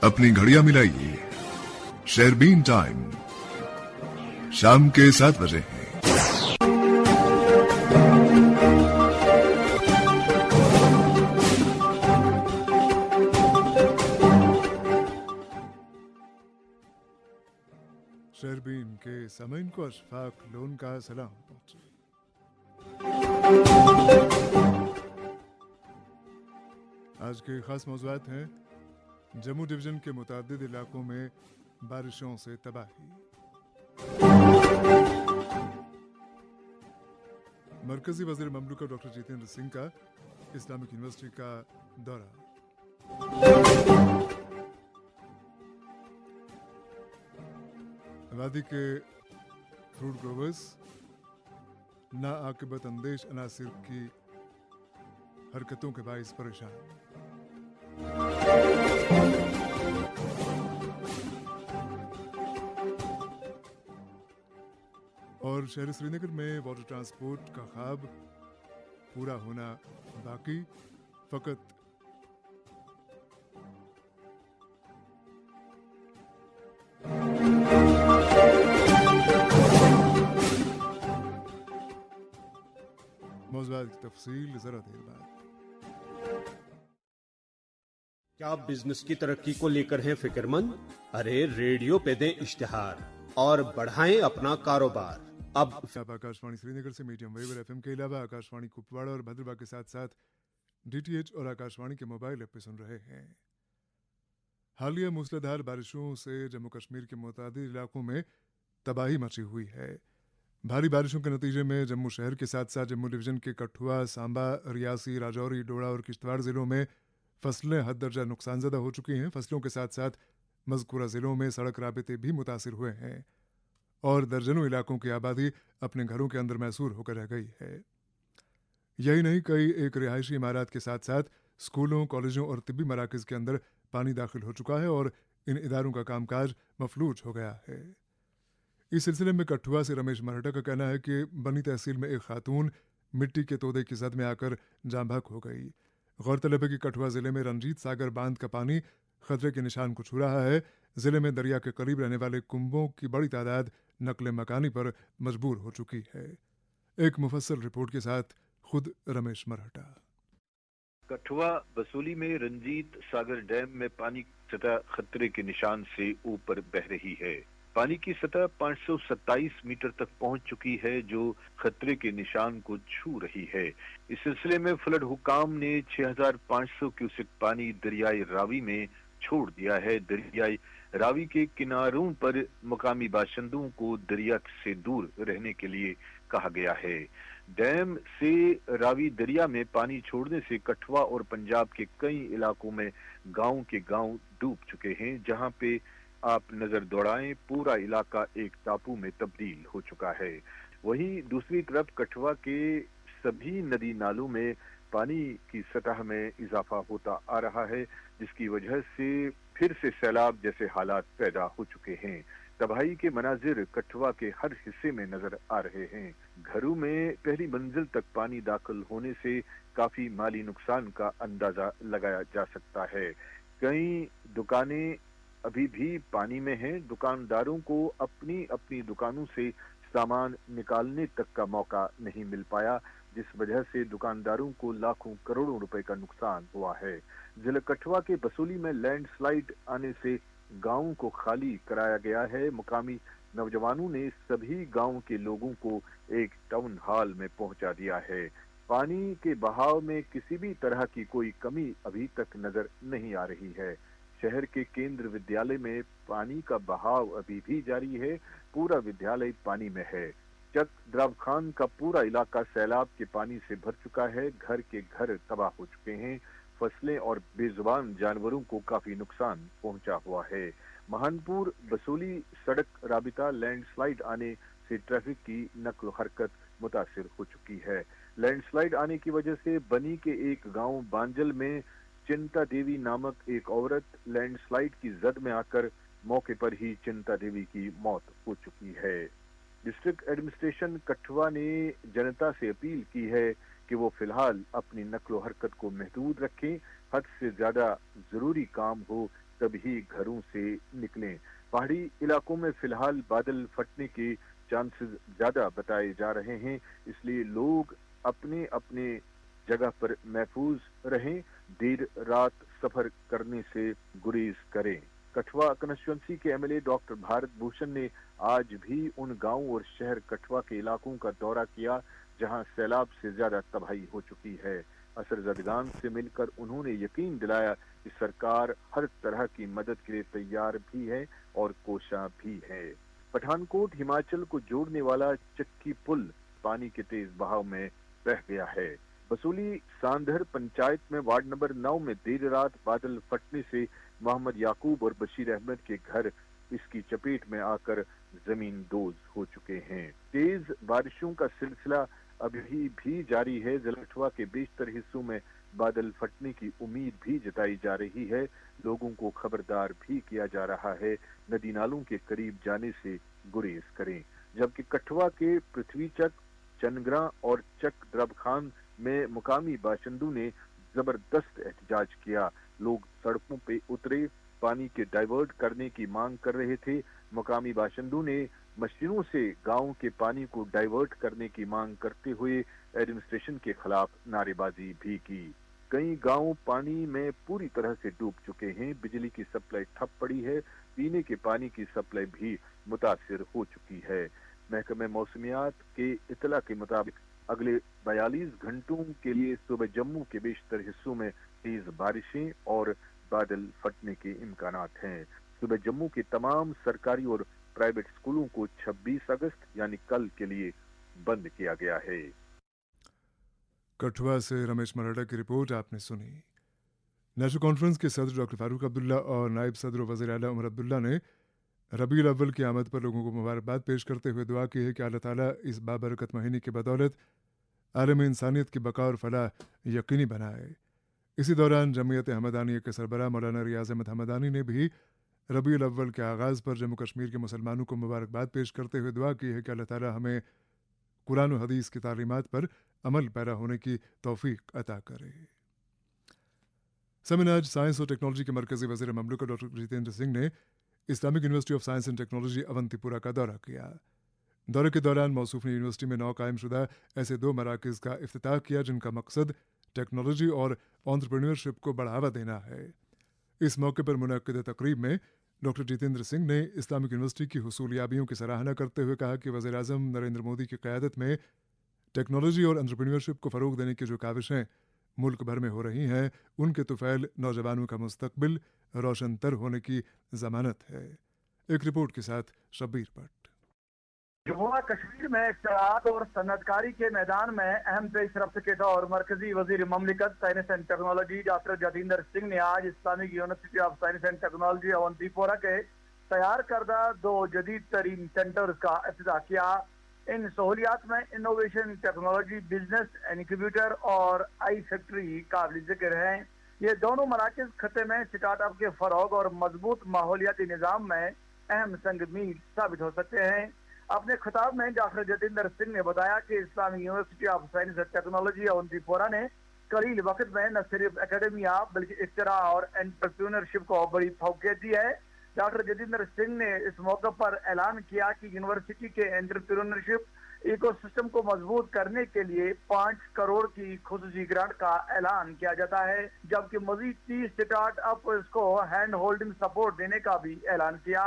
अपनी घड़ियां मिलाइए, शेरबीन टाइम शाम के 7 बजे है। शेरबीन के सामीन को अशफाक लोन का सलाम पहुंचे। आज के खास मौज़ूआत हैं जम्मू डिवीजन के मुतादिद इलाकों में बारिशों से तबाही, मरकजी वज़ीर ममलूका डॉक्टर जितेंद्र सिंह का इस्लामिक यूनिवर्सिटी का दौरा, वादी के फ्रूट ग्रोवर्स नाआकिबत अंदेश अनासिर की हरकतों के बाइस परेशान, और शहर श्रीनगर में वाटर ट्रांसपोर्ट का ख्वाब पूरा होना बाकी, फकत मौज़ूआत की तफसील जरा देर बाद। क्या आप बिजनेस की तरक्की को लेकर हैं फिक्रमंद? अरे रेडियो पे दें इश्तिहार और बढ़ाएं अपना कारोबार। अब आप आकाशवाणी श्रीनगर से मीडियम वेव एफएम के अलावा आकाशवाणी कुपवाड़ा और भद्रवा के साथ साथ डीटीएच और आकाशवाणी के मोबाइल ऐप पे सुन रहे हैं। हालिया मूसलाधार बारिशों से जम्मू कश्मीर के मुतादिद इलाकों में तबाही मची हुई है। भारी बारिशों के नतीजे में जम्मू शहर के साथ साथ जम्मू डिवीजन के कठुआ, सांबा, रियासी, राजौरी, डोडा और किश्तवाड़ जिलों में फसलें हद दर्जा नुकसानजदा हो चुकी हैं। फसलों के साथ साथ मज़कूरा जिलों में सड़क राबिते भी मुतासिर हुए हैं और दर्जनों इलाकों की आबादी अपने घरों के अंदर मैसूर होकर रह गई है। यही नहीं, कई एक रिहायशी इमारत के साथ साथ स्कूलों, कॉलेजों और तिब्बी मराकज़ के अंदर पानी दाखिल हो चुका है और इन इदारों का कामकाज मफलूज हो गया है। इस सिलसिले में कठुआ से रमेश मरहटा का कहना है कि बनी तहसील में एक खातून मिट्टी के तोदे की जद में आकर जाँ बहक हो गई। गौरतलब है कि कठुआ जिले में रंजीत सागर बांध का पानी खतरे के निशान को छू रहा है। जिले में दरिया के करीब रहने वाले कुंभों की बड़ी तादाद नकले मकानी पर मजबूर हो चुकी है। एक मुफस्सल रिपोर्ट के साथ खुद रमेश मरहटा। कठुआ बसूली में रंजीत सागर डैम में पानी की सतह खतरे के निशान से ऊपर बह रही है। पानी की सतह 527 मीटर तक पहुंच चुकी है, जो खतरे के निशान को छू रही है। इस सिलसिले में फ्लड हुकाम ने 6500 क्यूसेक पानी दरियाई रावी में छोड़ दिया है। दरियाई रावी के किनारों पर मकामी बाशिंदों को दरिया से दूर रहने के लिए कहा गया है। डैम से रावी दरिया में पानी छोड़ने से कठुआ और पंजाब के कई इलाकों में गांव के गांव डूब चुके हैं। जहां पे आप नजर दौड़ाएं, पूरा इलाका एक टापू में तब्दील हो चुका है। वहीं दूसरी तरफ कठुआ के सभी नदी नालों में पानी की सतह में इजाफा होता आ रहा है, जिसकी वजह से फिर से सैलाब जैसे हालात पैदा हो चुके हैं। तबाही के मनाजिर कठुआ के हर हिस्से में नजर आ रहे हैं। घरों में पहली मंजिल तक पानी दाखिल होने से काफी माली नुकसान का अंदाजा लगाया जा सकता है। कई दुकानें अभी भी पानी में हैं। दुकानदारों को अपनी अपनी दुकानों से सामान निकालने तक का मौका नहीं मिल पाया, जिस वजह से दुकानदारों को लाखों करोड़ों रुपए का नुकसान हुआ है। जिला कठुआ के बसूली में लैंडस्लाइड आने से गांव को खाली कराया गया है। मुकामी नौजवानों ने सभी गांव के लोगों को एक टाउन हॉल में पहुंचा दिया है। पानी के बहाव में किसी भी तरह की कोई कमी अभी तक नजर नहीं आ रही है। शहर के केंद्र विद्यालय में पानी का बहाव अभी भी जारी है। पूरा विद्यालय पानी में है। चक द्राव खान का पूरा इलाका सैलाब के पानी से भर चुका है। घर के घर तबाह हो चुके हैं। फसलें और बेजुबान जानवरों को काफी नुकसान पहुंचा हुआ है। महानपुर बसूली सड़क राबिता लैंडस्लाइड आने से ट्रैफिक की नकल हरकत मुतासिर हो चुकी है। लैंडस्लाइड आने की वजह से बनी के एक गांव बांजल में चिंता देवी नामक एक औरत लैंडस्लाइड की जद में आकर मौके पर ही चिंता देवी की मौत हो चुकी है। डिस्ट्रिक्ट एडमिनिस्ट्रेशन कठुआ ने जनता से अपील की है कि वो फिलहाल अपनी नकलो हरकत को महदूद रखें। हद से ज्यादा जरूरी काम हो तभी घरों से निकलें। पहाड़ी इलाकों में फिलहाल बादल फटने के चांसेस ज्यादा बताए जा रहे हैं, इसलिए लोग अपने अपने जगह पर महफूज रहें, देर रात सफर करने से गुरेज करें। कठुआ कंस्टिट्यूंसी के एमएलए डॉक्टर भारत भूषण ने आज भी उन गांव और शहर कठुआ के इलाकों का दौरा किया जहां सैलाब से ज्यादा तबाही हो चुकी है। असरजदगान से मिलकर उन्होंने यकीन दिलाया कि सरकार हर तरह की मदद के लिए तैयार भी है और कोशा भी है। पठानकोट हिमाचल को जोड़ने वाला चक्की पुल पानी के तेज बहाव में बह गया है। बसूली सांधर पंचायत में वार्ड नंबर 9 में देर रात बादल फटने से मोहम्मद याकूब और बशीर अहमद के घर इसकी चपेट में आकर जमीन दोज हो चुके हैं। तेज बारिशों का सिलसिला अभी भी जारी है। कठुआ के बेशतर हिस्सों में बादल फटने की उम्मीद भी जताई जा रही है। लोगों को खबरदार भी किया जा रहा है, नदी नालों के करीब जाने से गुरेज करें। जबकि कठुआ के पृथ्वीचक, चनग्रा और चक द्रबखान में मुकामी बाशिंदों ने जबरदस्त एहतजाज किया। लोग सड़कों पे उतरे, पानी के डाइवर्ट करने की मांग कर रहे थे। मुकामी बाशिंदों ने मशीनों से गांव के पानी को डाइवर्ट करने की मांग करते हुए एडमिनिस्ट्रेशन के खिलाफ नारेबाजी भी की। कई गांव पानी में पूरी तरह से डूब चुके हैं। बिजली की सप्लाई ठप पड़ी है। पीने के पानी की सप्लाई भी मुतासिर हो चुकी है। महकमे मौसमियात के इतला के मुताबिक अगले 42 घंटों के लिए सुबह जम्मू के बेशतर हिस्सों में तेज बारिशें और बादल फटने के इम्कानात हैं। सुबह जम्मू के तमाम सरकारी और प्राइवेट स्कूलों को 26 अगस्त यानी कल के लिए बंद किया गया है। कठुआ से रमेश मराठा की रिपोर्ट आपने सुनी। नेशनल कॉन्फ्रेंस के सदर डॉक्टर फारूक अब्दुल्ला और नायब सदर वज़ीर आला उमर अब्दुल्ला ने रबीउल अव्वल की आमद पर लोगों को मुबारकबाद पेश करते हुए दुआ की है कि अल्लाह ताला इस बाबरकत महीने की बदौलत आलम इंसानियत की बका और फलाह यकीनी बनाए। इसी दौरान जमीयत हमदानी के सरबराह मौलाना रियाज अहमद हमदानी ने भी रबीउल अव्वल के आगाज़ पर जम्मू कश्मीर के मुसलमानों को मुबारकबाद पेश करते हुए दुआ की है कि अल्लाह ताला हमें कुरान और हदीस की तालीमात पर अमल पैरा होने की तौफीक अता करे। सेमिनार साइंस और टेक्नोलॉजी के मरकजी वज़ीर ममलकत डॉक्टर जितेंद्र सिंह ने Islamic university of science and technology Awantipora का दौरा किया। दौरे के दौरान मौसूफ ने यूनिवर्सिटी में नौ कायम शुदा ऐसे 2 मराकज़ का इफ्तिताह किया जिनका मकसद टेक्नोलॉजी और एंटरप्रेन्योरशिप को बढ़ावा देना है। इस मौके पर मुनक्किद तकरीब में डॉक्टर जितेंद्र सिंह ने इस्लामिक यूनिवर्सिटी की हुसूलियाबियों की सराहना करते हुए कहा कि वज़ीर आज़म नरेंद्र मोदी की क़यादत में टेक्नोलॉजी और एंटरप्रेन्योरशिप को फ़रोग़ देने की जो काविशें मुल्क भर में हो रही हैं, उनके तुफ़ैल नौजवानों का मुस्तकबिल रोशन तर होने की ज़मानत है। एक रिपोर्ट के साथ शब्बीर भट्ट। जम्मू कश्मीर में इख्तियारात और सनअतकारी के मैदान में अहम पेशरफ्त के दौर मरकजी वजीर ममलिकत science and technology doctor Jitendra Singh ने आज Islamic university of science and technology Awantipora के तैयार करदा 2 जदीद तरीन सेंटर्स का इफ्तिताह किया। इन सहूलियात में इनोवेशन, टेक्नोलॉजी, बिजनेस इनक्यूबेटर और आई फैक्ट्री काबिल जिक्र हैं। ये दोनों मराकज खत्े में स्टार्टअप के फरोग और मजबूत माहौलियाती निज़ाम में अहम संगमील साबित हो सकते हैं। अपने खिताब में डॉक्टर जितेंद्र सिंह ने बताया कि Islamic university of science and technology Awantipora ने कलील वक्त में न सिर्फ एकेडमिया बल्कि इख्तिरा और एंटरप्रेन्योरशिप को बड़ी फौकियत दी है। डॉक्टर जितेंद्र सिंह ने इस मौके पर ऐलान किया कि यूनिवर्सिटी के एंटरप्रेन्योरशिप इकोसिस्टम को मजबूत करने के लिए 5 करोड़ की खुसूसी ग्रांट का ऐलान किया जाता है, जबकि मजीद 30 स्टार्टअप को हैंड होल्डिंग सपोर्ट देने का भी ऐलान किया।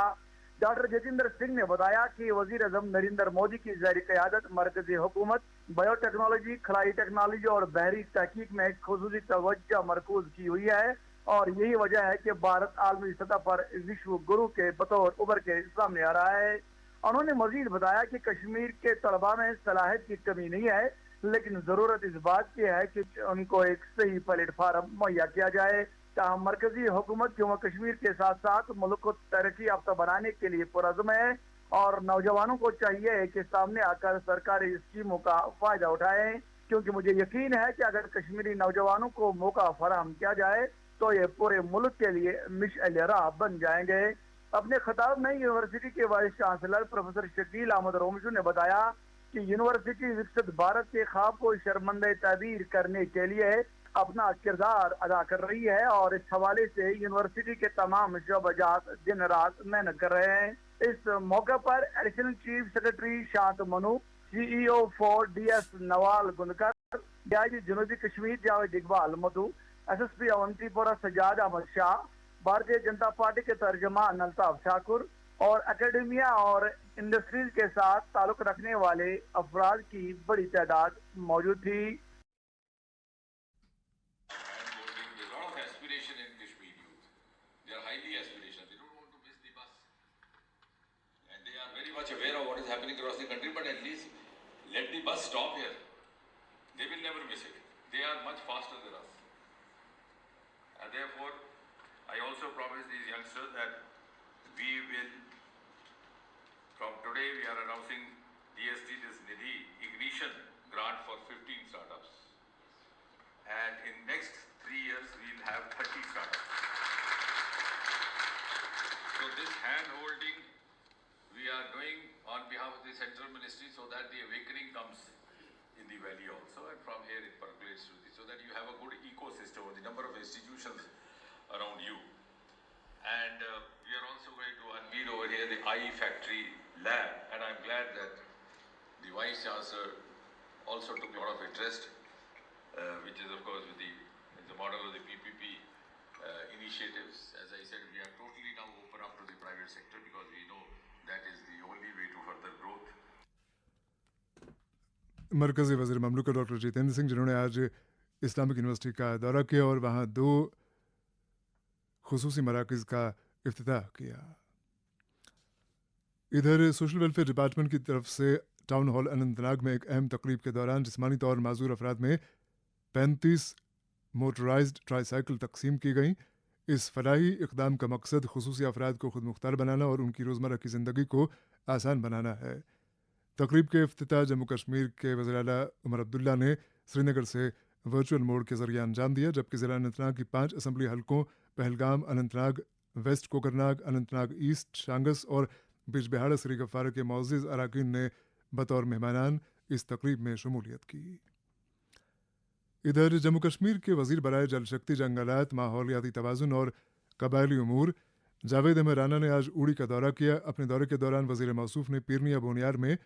डॉक्टर जितेंद्र सिंह ने बताया कि वजीर आज़म नरेंद्र मोदी की ज़ेर क़यादत मरकज़ी हुकूमत बायोटेक्नोलॉजी, खलाई टेक्नोलॉजी और बहरी तहकीक में खुसूसी तवज्जो मरकूज की हुई है और यही वजह है कि भारत आलमी सतह पर विश्व गुरु के बतौर उभर के सामने आ रहा है। उन्होंने मजीद बताया कि कश्मीर के तलबा में सलाहियत की कमी नहीं है, लेकिन ज़रूरत इस बात की है कि उनको एक सही प्लेटफार्म मुहैया किया जाए। ताहम मरकजी हुकूमत जम्मू कश्मीर के साथ साथ मुल्क को तरक्की याफ्ता बनाने के लिए पुरज़्म है और नौजवानों को चाहिए कि सामने आकर सरकारी स्कीमों का फायदा उठाएं, क्योंकि मुझे यकीन है कि अगर कश्मीरी नौजवानों को मौका फराहम किया जाए तो ये पूरे मुल्क के लिए मिशअल राह बन जाएंगे। अपने खिताब में यूनिवर्सिटी के vice chancellor professor Shakeel Ahmad Romshoo ने बताया कि यूनिवर्सिटी विकसित भारत के ख्वाब को शर्मंदे ताबीर करने के लिए अपना किरदार अदा कर रही है और इस हवाले से यूनिवर्सिटी के तमाम शोबाजात दिन रात मेहनत कर रहे हैं। इस मौके पर एडिशनल चीफ सेक्रेटरी शांत Manu, CEO for DS Nawal गुंदकर, DIG जनूबी कश्मीर जावेद इकबाल मधु, SSP अवंतीपुरा सजाद अहमद शाह, भारतीय जनता पार्टी के तर्जमान अल्ताफ ठाकुर और एकेडमिया और इंडस्ट्रीज के साथ ताल्लुक रखने वाले अफराद की बड़ी तादाद मौजूद थी। Much aware of what is happening across the country, but at least let the bus stop here. They will never miss it. They are much faster than us. And therefore, I also promise these youngsters that we will, from today, we are announcing DST, this Nidhi Ignition grant for 15 startups. And in next 3 years, we will have 30 startups. So this hand-holding we are doing on behalf of the central ministry so that the awakening comes in the valley also, and from here it percolates to the, so that you have a good ecosystem of the number of institutions around you. And we are also going to unveil over here the IE Factory lab, and I'm glad that the Vice Chancellor also took a lot of interest, which is of course with the model of the PPP initiatives. As I said, we are totally now open up to the private sector because we know that is the only way to further growth. मरकज़ी वज़ीर ममलकत doctor Jitendra Singh, जिन्होंने आज Islamic university का दौरा किया और वहाँ 2 खुसूसी मराकज़ का इफ्तिताह किया। इधर सोशल वेलफेयर डिपार्टमेंट की तरफ से टाउन हॉल अनंतनाग में एक अहम तकरीब के दौरान जिस्मानी तौर माजूर अफराद में 35 मोटराइज्ड ट्राईसाइकिल तकसीम की गई। इस फलाही इक़दाम का मकसद खुसूसी अफराद को खुद मुख्तार बनाना और उनकी रोज़मर्रा की ज़िंदगी को आसान बनाना है। तकरीब के इफ्तिताह जम्मू कश्मीर के वज़ीर आला उमर अब्दुल्ला ने श्रीनगर से वर्चुअल मोड के ज़रिए अंजाम दिया, जबकि ज़िला अनंतनाग की 5 असम्बली हलकों पहलगाम, अनंतनाग वेस्ट, कोकरनाग, अनंतनाग ईस्ट, शांगस और बिजबिहाड़ा श्री गफ्फार के मुअज़्ज़िज़ अरकान ने बतौर मेहमानान इस तकरीब में शमूलियत की। इधर जम्मू कश्मीर के वज़ीर बराए जल शक्ति, जंगलात, माहौलियाती तवाज़ुन और कबायली उमूर जावेद अहमद राना ने आज उड़ी का दौरा किया। अपने दौरे के दौरान वज़ीर मौसूफ ने पीरनिया बोनियार में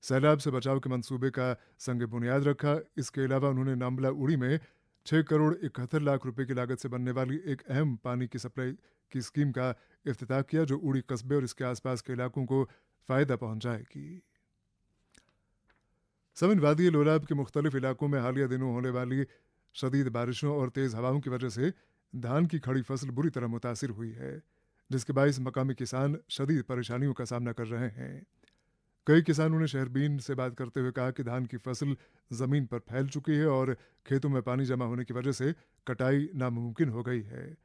सैलाब से बचाव के मंसूबे का संग बुनियाद रखा। इसके अलावा उन्होंने नाम्बला उड़ी में 6 करोड़ 71 लाख रुपए की लागत से बनने वाली एक अहम पानी की सप्लाई की स्कीम का इफ्तिताह किया, जो उड़ी कस्बे और इसके आसपास के इलाकों को फ़ायदा पहुंचाएगी। समिन वादी लोलाब के मुख्तलिफ इलाकों में हालिया दिनों होने वाली शदीद बारिशों और तेज़ हवाओं की वजह से धान की खड़ी फसल बुरी तरह मुतासिर हुई है, जिसके बायस मकामी किसान शदीद परेशानियों का सामना कर रहे हैं। कई किसानों ने शहरबीन से बात करते हुए कहा कि धान की फसल ज़मीन पर फैल चुकी है और खेतों में पानी जमा होने की वजह से कटाई नामुमकिन हो गई है।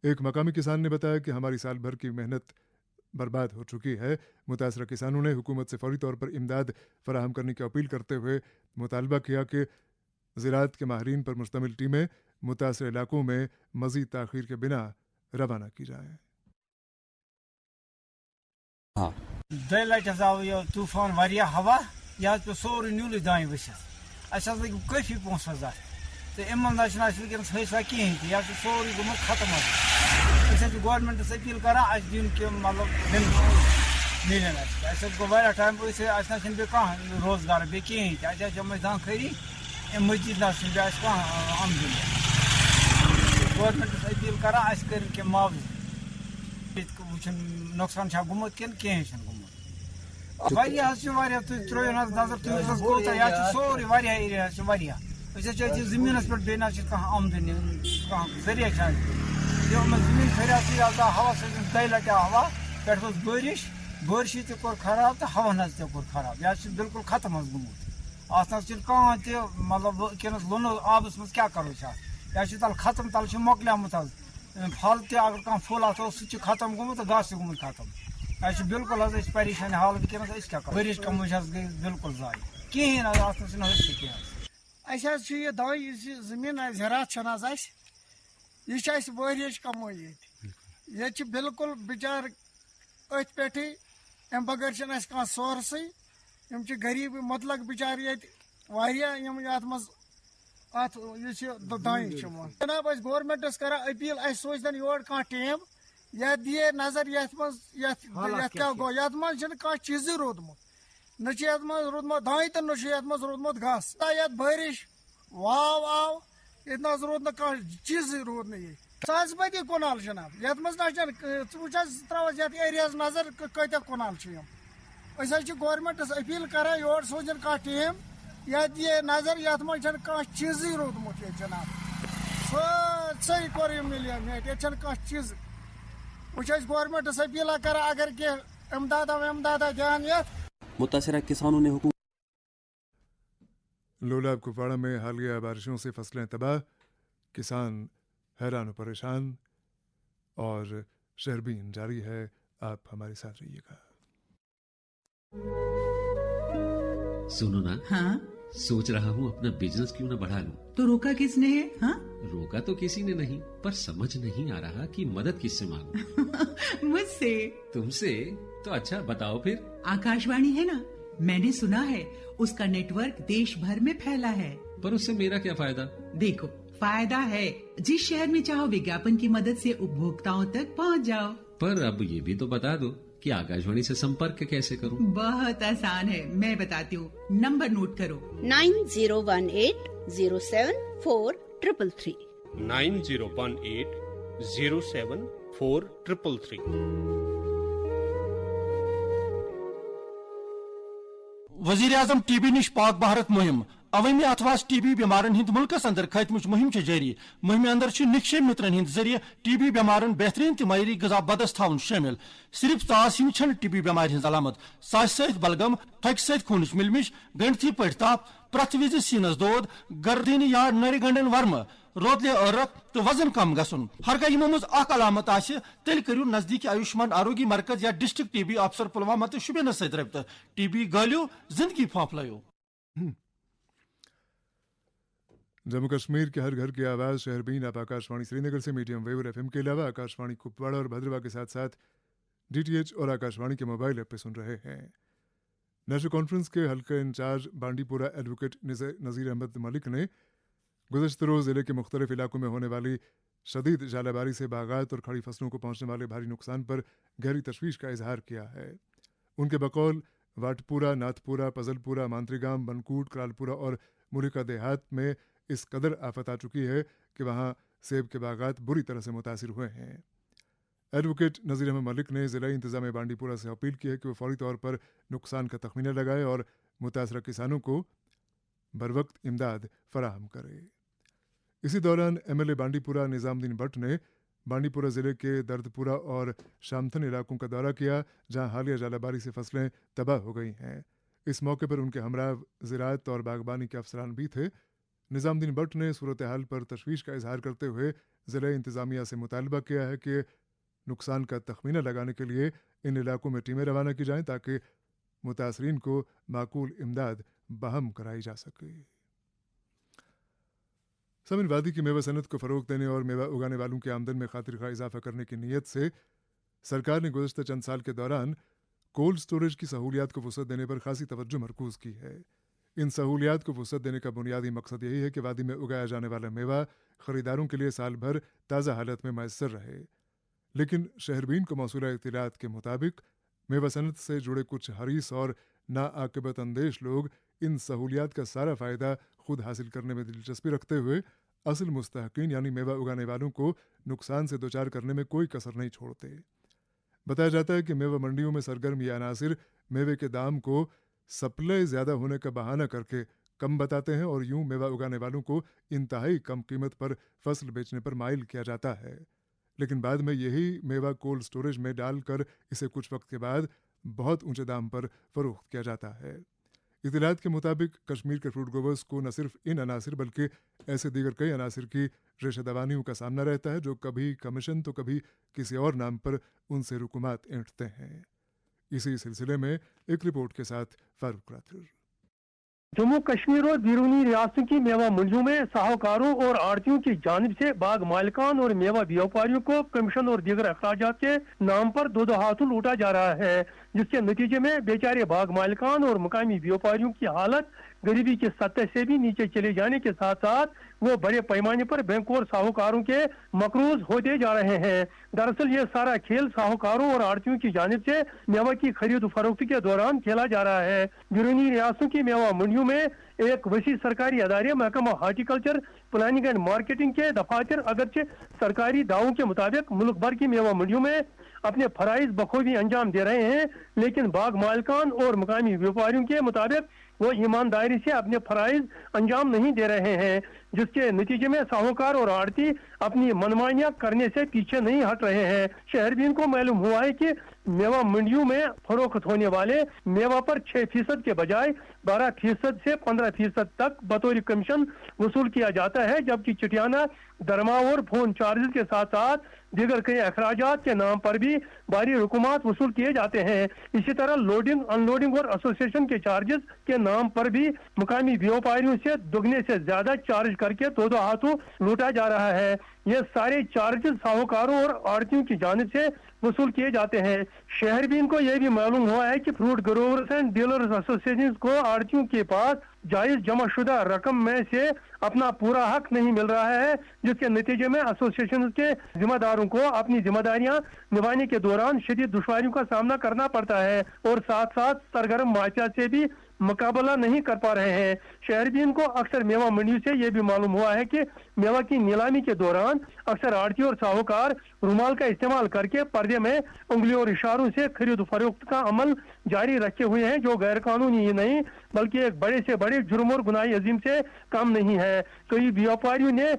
एक मकामी किसान ने बताया कि हमारी साल भर की मेहनत बर्बाद हो चुकी है। मुतासरा किसानों ने हुकूमत से फौरी तौर पर इमदाद फराहम करने की अपील करते हुए मुतालबा किया कि ज़राअत के माहिरीन पर मुश्तमिल टीमें मुतासर इलाकों में मज़ीद ताख़ीर के बिना रवाना की जाएँ। दो लट आव तूफान वारिया हवा यह पे सोर न्यूल दान वसित अस लगे काफी पोस तो इमन वनस फैसला कहें यह सोर गुत खत्म गवर्नमेंटस अपील कर दिन कि मतलब मिलन गो टाइम कह रोजगार बे कहें जम दान खरी अम मजीद कह आमदनी गवर्नमेंटस अपील कर कर मुआवजा नुकसान गुमुत कि कहें त्रो नजर सोरे एरिया जमीन पे बे आमदनी जरिया जमीन खराब हवा दो लट हवा पे बारिश बारिश कोर खराब तो हवा कोर खराब यह बिल्कुल खत्म गुमुत अत मतलब वनस लोन आबस मज क्या करो यह तल खत्म तल मोकलियामुत फल अगर कह फुल सह खत्म गुमुत घास गुमुत खत्म यह बिल्कुल परेशानी हाल वनस क्या करो बारिश कम गई बिल्कुल जाय कहें कहें यह दान जमीन ज़रात यह वरियच कमाई ये बिल्कुल बिचार अथ पे अम बगैर कह सोर्स गरीब मतलब बिचार ये मज ات یہ دائیں جناب اس گورنمنٹس کرا اپیل اس سوچن یور کھانا ٹیم یہ دیے نظر یت کیا گو یت من کھانا چیز رودمت نہ یت من رودمت دائیں تو نہ یت من رودمت گھاس یت بارش واو آو یہ نہ رود نا کھانا چیز رود نا یہ ساز پتی کنال جناب یت من تراس یت ایریاز نظر کتیا کنال اس گورنمنٹس اپیل کران یور سوزن کھانا ٹیم یت یہ نظر یت من کھانا چیز رودمت یہ جناب ساری کور ملیٹ یہ کھانا چیز وہ گورنمنٹس اپیل کران اگر کی امدادہ دھیان یت متاثرہ کسانوں نے حکومت لولاب کپواڑہ میں حالیہ بارشوں سے فصلیں تباہ، کسان حیران و پریشان اور شہربین جاری ہے. آپ ہمارے ساتھ رہیے گا. سنو نا، ہاں سوچ رہا ہوں اپنا بزنس کیوں نہ بڑھا لوں. تو روکا کس نے ہے؟ ہاں روکا تو کسی نے نہیں، پر سمجھ نہیں آ رہا کہ مدد کس سے مانگوں. مجھ سے. تم سے؟ تو اچھا بتاؤ پھر. آکاشوانی ہے نا، میں نے سنا ہے اس کا نیٹ ورک دیش بھر میں پھیلا ہے. پر اس سے میرا کیا فائدہ؟ دیکھو فائدہ ہے، جس شہر میں چاہو وگیاپن کی مدد سے اپبھوکتاؤں تک پہنچ جاؤ. پر اب یہ بھی تو بتا دو کہ آکاشوانی سے سمپرک کیسے کروں. بہت آسان ہے، میں بتاتی ہوں. نمبر نوٹ کرو: 9018074333 9018074333. وزیر اعظم ٹی بی نش پاک بھارت مہم عوامی اتواس ٹی بی بیمارن ہند ملکس اندر خاتمچ مہم جاری. مہم اندر نقشے مترن ہند ذریعہ ٹی بی بیمارن بہترین تو معیاری غذا بدس تھون شامل. صرف ژاس ہی چھن ٹی بی بیمار ہز علامت. ژاسہ ست بلغم، تھکہ ست خونچ ملمش، گنڈتھی پٹ تاپ، پرت وز سینس دود، گردینہ یا نر گنڈن ورمہ، روتلے عرق تو وزن کم گھن. ہرگاہ یمو مز اخ علامت آسہ تیل کریو نزدیکی آیوشمان آروگی مرکز یا ڈسٹرکٹ ٹی بی افسر پلوامہ تو شبینس ست رابطہ. ٹی بی گالیو، زندگی پھانپلایو. جموں کشمیر کے ہر گھر کی آواز شہربین آپ آکاشوانی سری نگر سے میڈیم ویو اور ایف ایم کے علاوہ آکاشوانی کپواڑہ اور بھدرواہ کے ساتھ ساتھ ڈی ٹی ایچ اور آکاشوانی کے موبائل ایپ پہ سن رہے ہیں. نیشنل کانفرنس کے حلقہ انچارج بانڈی پورہ ایڈوکیٹ نذیر احمد ملک نے گزشتہ روز ضلع کے مختلف علاقوں میں ہونے والی شدید ژالہ باری سے باغات اور کھڑی فصلوں کو پہنچنے والے بھاری نقصان پر گہری تشویش کا اظہار کیا ہے. ان کے بقول واٹ پورہ، ناتھ پورہ، پزل پورہ، مانتری گام، بنکوٹ، کرال پورہ اور ملکہ دیہات میں اس قدر آفت آ چکی ہے کہ وہاں سیب کے باغات بری طرح سے متاثر ہوئے ہیں. ایڈوکیٹ نذیر احمد ملک نے ضلع انتظامیہ بانڈی پورہ سے اپیل کی ہے کہ وہ فوری طور پر نقصان کا تخمینہ لگائے اور متاثرہ کسانوں کو بروقت امداد فراہم کرے. اسی دوران ایم ایل اے بانڈی پورہ نظام الدین بٹ نے بانڈی پورہ ضلع کے درد پورہ اور شامتھن علاقوں کا دورہ کیا جہاں حالیہ ژالہ باری سے فصلیں تباہ ہو گئی ہیں. اس موقع پر ان کے ہمراہ زراعت اور باغبانی کے افسران بھی تھے. نظام الدین بٹ نے صورتحال پر تشویش کا اظہار کرتے ہوئے ضلع انتظامیہ سے مطالبہ کیا ہے کہ نقصان کا تخمینہ لگانے کے لیے ان علاقوں میں ٹیمیں روانہ کی جائیں تاکہ متاثرین کو معقول امداد بہم کرائی جا سکے. سمن وادی کی میوہ صنعت کو فروغ دینے اور میوہ اگانے والوں کی آمدن میں خاطر خواہ اضافہ کرنے کی نیت سے سرکار نے گزشتہ چند سال کے دوران کولڈ سٹوریج کی سہولیات کو وسعت دینے پر خاصی توجہ مرکوز کی ہے. ان سہولیات کو وسعت دینے کا بنیادی مقصد یہی ہے کہ وادی میں اگایا جانے والا میوہ خریداروں کے لیے سال بھر تازہ حالت میں میسر رہے. لیکن شہربین کو موصولہ اطلاعات کے مطابق میوہ صنعت سے جڑے کچھ حریص اور ناعاقبت اندیش لوگ ان سہولیات کا سارا فائدہ خود حاصل کرنے میں دلچسپی رکھتے ہوئے اصل مستحقین یعنی میوہ اگانے والوں کو نقصان سے دوچار کرنے میں کوئی کسر نہیں چھوڑتے. بتایا جاتا ہے کہ میوہ منڈیوں میں سرگرم یہ عناصر میوے کے دام کو سپلائی زیادہ ہونے کا بہانہ کر کے کم بتاتے ہیں اور یوں میوہ اگانے والوں کو انتہائی کم قیمت پر فصل بیچنے پر مائل کیا جاتا ہے. لیکن بعد میں یہی میوہ کولڈ سٹوریج میں ڈال کر اسے کچھ وقت کے بعد بہت اونچے دام پر فروخت کیا جاتا ہے. اطلاعات کے مطابق کشمیر کے فروٹ گروورز کو نہ صرف ان عناصر بلکہ ایسے دیگر کئی عناصر کی ریشہ دوانیوں کا سامنا رہتا ہے جو کبھی کمیشن تو کبھی کسی اور نام پر ان سے رقومات اینٹتے ہیں. اسی سلسلے میں ایک رپورٹ کے ساتھ فاروق راتھر. جموں کشمیر اور بیرونی ریاستوں کی میوہ منڈیوں میں ساہوکاروں اور آڑتیوں کی جانب سے باغ مالکان اور میوہ بیوپاریوں کو کمیشن اور دیگر اخراجات کے نام پر دو ہاتھوں لوٹا جا رہا ہے، جس کے نتیجے میں بیچارے باغ مالکان اور مقامی بیوپاریوں کی حالت गरीबी की सतह से भी नीचे चले जाने के साथ साथ वो बड़े पैमाने पर बैंकों और साहूकारों के मकरूज होते जा रहे हैं। दरअसल ये सारा खेल साहूकारों और आड़तियों की जानिब से मेवा की खरीद फरोख्त के दौरान खेला जा रहा है। बैरूनी रियासतों की मेवा मंडियों में एक वसी सरकारी अदारे महकमा हार्टिकल्चर प्लानिंग एंड मार्केटिंग के दफातर अगरचे सरकारी दावों के मुताबिक मुल्क भर की मेवा मंडियों में अपने फराइज बखूबी अंजाम दे रहे हैं, लेकिन बाग मालिकान और मुकामी व्यापारियों के मुताबिक वो ईमानदारी से अपने फराइज अंजाम नहीं दे रहे हैं, जिसके नतीजे में साहूकार और आड़ती अपनी मनमानियां करने से पीछे नहीं हट रहे हैं। शहरबीन को मालूम हुआ है कि मेवा मंडियों में फरोख्त होने वाले मेवा पर 6% के बजाय 12% से 15% तक बतौर कमीशन वसूल किया जाता है, जबकि चिटियाना दरमा और फोन चार्जेस के साथ साथ दीगर कई अखराजात के नाम पर भी भारी रकूमात वसूल किए जाते हैं। इसी तरह लोडिंग अनलोडिंग और एसोसिएशन के चार्जेस के नाम पर भी मुकामी व्यापारियों से दुगने से ज्यादा चार्ज करके दो हाथों लूटा जा रहा है। ये सारे चार्जेस साहूकारों और आड़तियों की जानिब से वसूल किए जाते हैं। शहरबीन को यह भी मालूम हुआ है कि fruit growers and dealers association को आड़तियों के पास जायज जमाशुदा रकम में से अपना पूरा हक नहीं मिल रहा है, जिसके नतीजे में एसोसिएशन के जिम्मेदारों को अपनी जिम्मेदारियां निभाने के दौरान शदीद दुश्वारियों का सामना करना पड़ता है और साथ साथ सरगर्म माफिया से भी मुकाबला नहीं कर पा रहे हैं। शहरबीन को अक्सर मेवा मंडियों से यह भी मालूम हुआ है कि मेवा की नीलामी के दौरान अक्सर आड़ती और साहूकार रुमाल का इस्तेमाल करके पर्दे में उंगलियों और इशारों से खरीद फरोख्त का अमल जारी रखे हुए हैं, जो गैर कानूनी ही नहीं बल्कि एक बड़े से बड़े जुर्म और गुनाही अजीम से कम नहीं है। कई व्यापारियों ने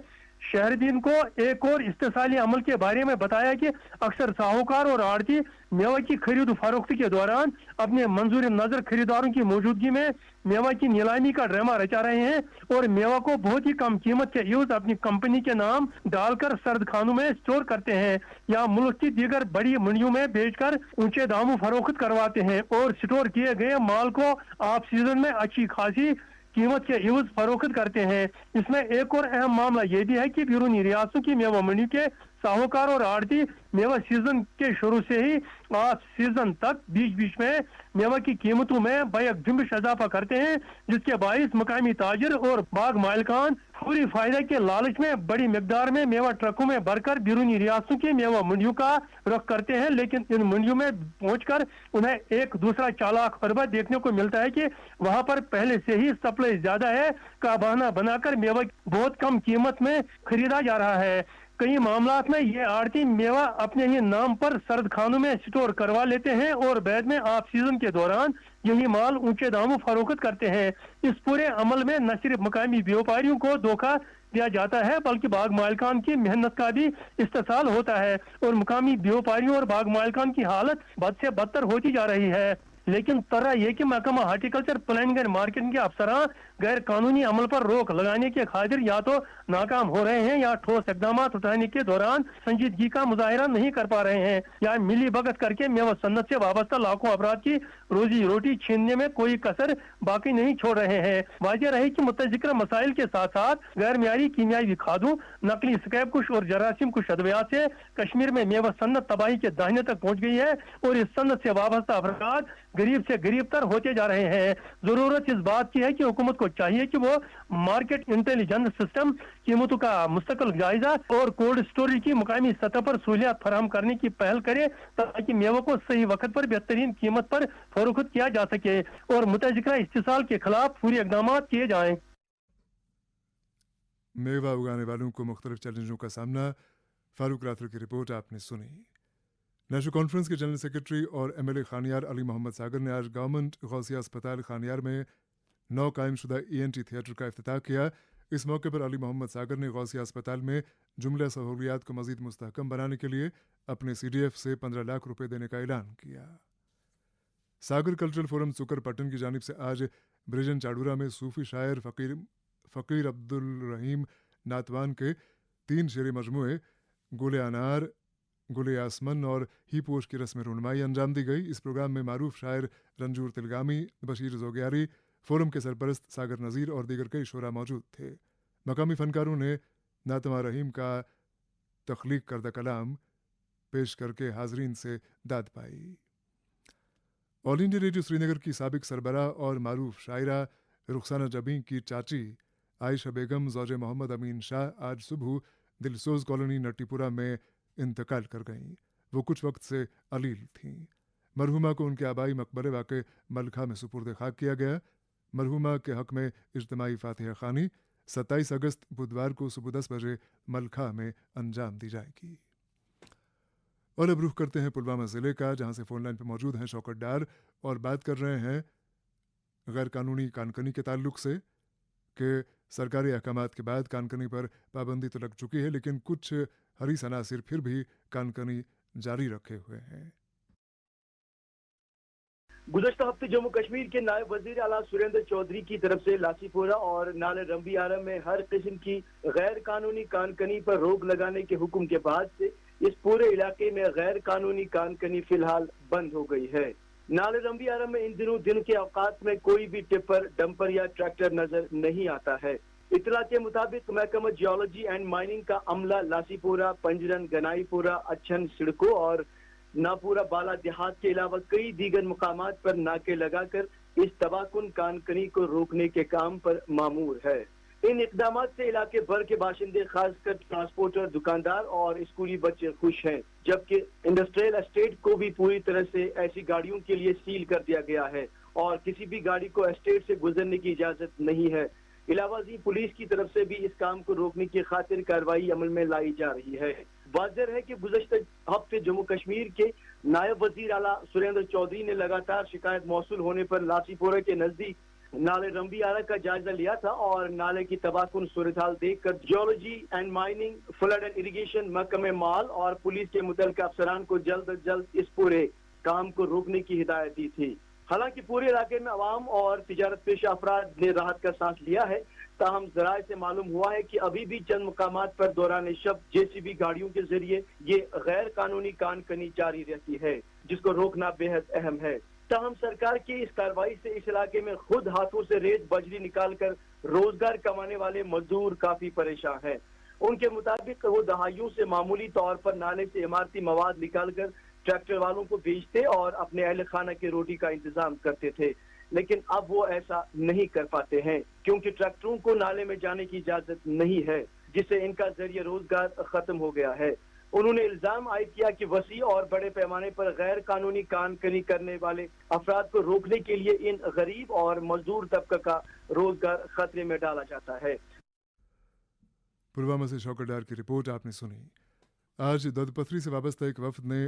शहरबीन को एक और इस्तेसाली अमल के बारे में बताया कि अक्सर साहूकार और आड़ती मेवा की खरीद फरोख्त के दौरान अपने मंजूर नजर खरीदारों की मौजूदगी में मेवा की नीलामी का ड्रामा रचा रहे हैं और मेवा को बहुत ही कम कीमत के यूज अपनी कंपनी के नाम डालकर सर्द खानों में स्टोर करते हैं या मुल्क की दीगर बड़ी मंडियों में बेचकर ऊंचे दामों फरोख्त करवाते हैं और स्टोर किए गए माल को ऑफ सीजन में अच्छी खासी कीमत के यूज फरोख्त करते हैं। इसमें एक और अहम मामला यह भी है कि बैरूनी रियासतों की मेवा मंडी के साहूकार और आड़ती मेवा सीजन के शुरू से ही ऑफ सीजन तक बीच बीच में मेवा की कीमतों में बैक जुम्बिश इजाफा करते हैं, जिसके बाइस मकामी ताजिर और बाग मालिकान पूरी फायदे के लालच में बड़ी मिकदार में मेवा ट्रकों में भरकर बैरूनी रियासतों की मेवा मंडियों का रुख करते हैं, लेकिन इन मंडियों में पहुंचकर उन्हें एक दूसरा चालाक फरबा देखने को मिलता है कि वहां पर पहले से ही सप्लाई ज्यादा है का बहाना बनाकर मेवा बहुत कम कीमत में खरीदा जा रहा है। कई मामलात में ये आड़ती मेवा अपने ही नाम पर सर्द खानों में स्टोर करवा लेते हैं और बाद में ऑफ सीजन के दौरान यही माल ऊंचे दामों फरोख्त करते हैं। इस पूरे अमल में न सिर्फ मकामी व्यापारियों को धोखा दिया जाता है बल्कि बाग मालिकान की मेहनत का भी इस्तेसाल होता है और मुकामी व्यापारियों और बाग मालिकान की हालत बद से बदतर होती जा रही है। लेकिन तरह यह कि महकमा हार्टिकल्चर प्लानिंग एंड मार्केटिंग के अफसरान गैर कानूनी अमल पर रोक लगाने के खातिर या तो नाकाम हो रहे हैं या ठोस इकदाम उठाने के दौरान संजीदगी का मुजाहिरा नहीं कर पा रहे हैं या मिली भगत करके मेवा सन्नत से वाबस्ता लाखों अफराद की रोजी रोटी छीनने में कोई कसर बाकी नहीं छोड़ रहे हैं। वाज़ेह रहे कि मुतज़िक्र मसाइल के साथ साथ गैर मियारी कीमियावी खादों, नकली स्कैब कुश और जरासीम कुश अद्वियात से कश्मीर में मेवा सन्नत तबाही के दाहिने तक पहुंच गई है और इस सन्नत से वाबस्ता अफराद गरीब से गरीब तर होते जा रहे हैं। जरूरत इस बात की है कि हुकूमत को चाहिए कि वो मार्केट इंटेलिजेंस सिस्टम, कीमतों का मुस्तकिल जायजा और कोल्ड स्टोरेज की मुकामी सतह पर सहूलियत फराहम करने की पहल करे ताकि मेवों को सही वक्त पर बेहतरीन कीमत पर फरोख्त किया जा सके और मुतज़िक्रा इस्तेसाल के खिलाफ पूरे इकदाम किए जाएं। मेवा उगाने वालों को मुख्तलिफ चैलेंजों का सामना, फारूक राथर की रिपोर्ट आपने सुनी। नेशनल कॉन्फ्रेंस के जनरल सेक्रेटरी और MLA खानियार अली मोहम्मद सागर ने आज गवर्नमेंट गौसिया अस्पताल खानियार में नौ कायम शुदा ENT थिएटर का इफ्तिताह किया। इस मौके पर अली मोहम्मद सागर ने गौसिया अस्पताल में जुमला सहूलियात को मज़ीद मुस्तहकम बनाने के लिए अपने CDF से 15 लाख रुपए देने का ऐलान किया। सागर कल्चरल फोरम सुकर पट्टन की जानिब से आज ब्रिजन चाडूरा में सूफी शायर फ़कीर अब्दुल रहीम नातवान के 3 शेरी मजमूए गुले अनार, गुले आसमन और ही पोश की रस्म रुनमाई अंजाम दी गई। इस प्रोग्राम में मारूफ शायर रंजूर तिलगामी, बशीर जोगियारी, फोरम के सरपरस्त सागर नज़ीर और दीगर कई शोरा मौजूद थे। मकामी फनकारों ने नातवा रहीम का तख्लीक करदा कलाम पेश करके हाजरीन से दाद पाई। ऑल इंडिया रेडियो श्रीनगर की साबिक सरबराह और मारूफ शायरा रुखसाना जबी की चाची आयशा बेगम ज़ौज मोहम्मद अमीन शाह आज सुबह दिलसोज कॉलोनी नटीपुरा में इंतकाल कर गईं। वो कुछ वक्त से अलील थीं। मरहुमा को उनके आबाई मकबरे वाक़े मलखा में सुपुर्द खाक किया गया। मरहुमा के हक में इज्तिमाई फातिहा खानी 27 अगस्त बुधवार को सुबह 10 बजे मलखा में अंजाम दी जाएगी। और अब रुख करते हैं पुलवामा ज़िले का, जहां से फ़ोन लाइन पर मौजूद हैं शौकत डार और बात कर रहे हैं गैर कानूनी कानकनी के ताल्लुक से कि सरकारी अहकामात के बाद कानकनी पर पाबंदी तो लग चुकी है, लेकिन कुछ हरीस अनासिर फिर भी कानकनी जारी रखे हुए हैं। गुज़श्ता हफ्ते जम्मू कश्मीर के नायब वजीर आला सुरेंद्र चौधरी की तरफ से लासीपोरा और नाले रंबी आरम में हर किस्म की गैर कानूनी कानकनी पर रोक लगाने के हुक्म के बाद से इस पूरे इलाके में गैर कानूनी कानकनी फिलहाल बंद हो गई है। नाले रंबी आरम में इन दिनों दिन के औकात में कोई भी टिप्पर, डंपर या ट्रैक्टर नजर नहीं आता है। इतला के मुताबिक महकमा जियोलॉजी एंड माइनिंग का अमला लासीपुरा, पंजरन, गनाईपुरा, अच्छन, सिड़को और नापुरा बाला देहात के अलावा कई दीगर मुकामात पर नाके लगाकर इस तबाहकुन कानकनी को रोकने के काम पर मामूर है। इन इकदामात से इलाके भर के बाशिंदे, खासकर ट्रांसपोर्टर, दुकानदार और स्कूली बच्चे खुश हैं, जबकि इंडस्ट्रियल एस्टेट को भी पूरी तरह से ऐसी गाड़ियों के लिए सील कर दिया गया है और किसी भी गाड़ी को एस्टेट से गुजरने की इजाजत नहीं है। इलावाजी पुलिस की तरफ से भी इस काम को रोकने की खातिर कार्रवाई अमल में लाई जा रही है। वाज़ेह है कि गुज़श्ता हफ्ते जम्मू कश्मीर के नायब वजीर आला सुरेंद्र चौधरी ने लगातार शिकायत मौसूल होने पर लासीपोरा के नजदीक नाले रंबी आरा का जायजा लिया था और नाले की तबाहकुन सूरत हाल देखकर geology and mining, flood and irrigation, महकमे माल और पुलिस के मुतल्लिक़ अफसरान को जल्द अज जल्द इस पूरे काम को रोकने की हिदायत दी थी। हालांकि पूरे इलाके में अवाम और तिजारत पेशा अफराद ने राहत का सांस लिया है, ताहम ज़राए से मालूम हुआ है कि अभी भी चंद मुकामात पर दौरान शब जेसीबी गाड़ियों के जरिए ये गैर कानूनी कानकनी जारी रहती है, जिसको रोकना बेहद अहम है। ताहम सरकार की इस कार्रवाई से इस इलाके में खुद हाथों से रेत बजरी निकालकर रोजगार कमाने वाले मजदूर काफी परेशान हैं। उनके मुताबिक वो दहाइयों से मामूली तौर पर नाले से इमारती मवाद निकालकर ट्रैक्टर वालों को बेचते और अपने अहल खाना की रोटी का इंतजाम करते थे, लेकिन अब वो ऐसा नहीं कर पाते हैं क्योंकि ट्रैक्टरों को नाले में जाने की इजाजत नहीं है, जिससे इनका जरिए रोजगार खत्म हो गया है। उन्होंने इल्जाम आयद किया कि वसी और बड़े पैमाने पर गैर कानूनी कानकनी करने वाले अफराद को रोकने के लिए इन गरीब और मजदूर तबका का रोजगार खतरे में डाला जाता है। पुलवामा से शौकत डार की रिपोर्ट आपने सुनी। आज ददपथरी से वाबस्ता एक वफद ने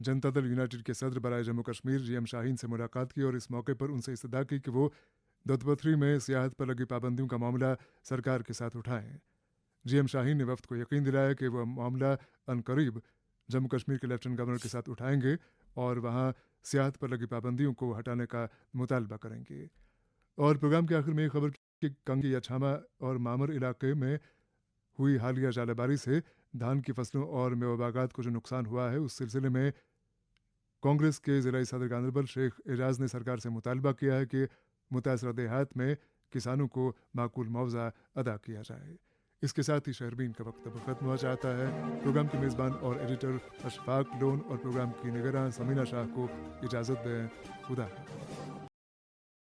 जनता दल यूनाइटेड के सदर बराए जम्मू कश्मीर GM शाहीन से मुलाकात की और इस मौके पर उनसे इस्तदा की कि वो ददपथरी में सियाहत पर लगी पाबंदियों का मामला सरकार के साथ उठाएं। GM शाहीन ने वफद को यकीन दिलाया कि वह मामला अनकरीब जम्मू कश्मीर के लेफ्टिनेंट गवर्नर के साथ उठाएंगे और वहाँ सियाहत पर लगी पाबंदियों को हटाने का मुतालबा करेंगे। और प्रोग्राम के आखिर में एक खबर कि कंगी, अछामा और मामर इलाके में हुई हालिया जालाबारी से धान की फसलों और मेवा बागात को जो नुकसान हुआ है, उस सिलसिले में कांग्रेस के ज़िला सदर गांधरबल शेख एजाज ने सरकार से मुतालबा किया है कि मुतासरा देहात में किसानों को माकूल मुआवजा अदा किया जाए। इसके साथ ही शहरबीन का वक्त अब खत्म हो जाता है। प्रोग्राम के मेज़बान और एडिटर अशफाक लोन और प्रोग्राम की निगरान समीना शाह को इजाज़त दें। खुदा।